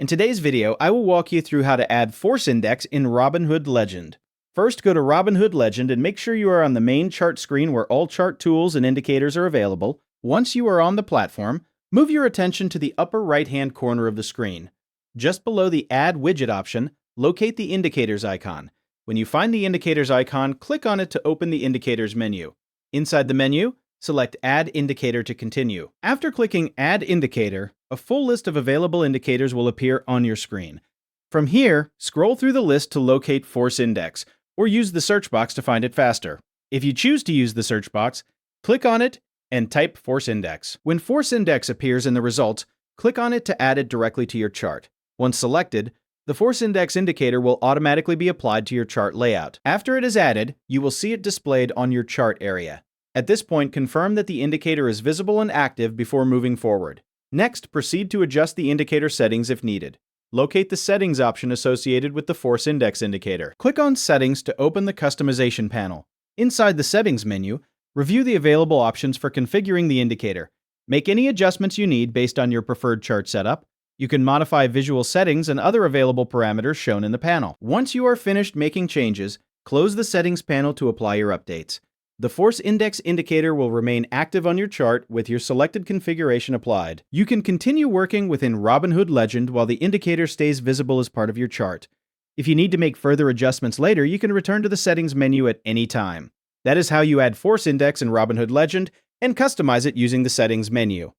In today's video, I will walk you through how to add force index in Robinhood Legend. First, go to Robinhood Legend and make sure you are on the main chart screen where all chart tools and indicators are available. Once you are on the platform, move your attention to the upper right-hand corner of the screen. Just below the Add Widget option, locate the Indicators icon. When you find the Indicators icon, click on it to open the Indicators menu. Inside the menu, select Add Indicator to continue. After clicking Add Indicator, a full list of available indicators will appear on your screen. From here, scroll through the list to locate Force Index, or use the search box to find it faster. If you choose to use the search box, click on it and type Force Index. When Force Index appears in the results, click on it to add it directly to your chart. Once selected, the Force Index indicator will automatically be applied to your chart layout. After it is added, you will see it displayed on your chart area. At this point, confirm that the indicator is visible and active before moving forward. Next, proceed to adjust the indicator settings if needed. Locate the Settings option associated with the Force Index indicator. Click on Settings to open the Customization panel. Inside the Settings menu, review the available options for configuring the indicator. Make any adjustments you need based on your preferred chart setup. You can modify visual settings and other available parameters shown in the panel. Once you are finished making changes, close the Settings panel to apply your updates. The Force Index indicator will remain active on your chart with your selected configuration applied. You can continue working within Robinhood Legend while the indicator stays visible as part of your chart. If you need to make further adjustments later, you can return to the Settings menu at any time. That is how you add Force Index in Robinhood Legend and customize it using the Settings menu.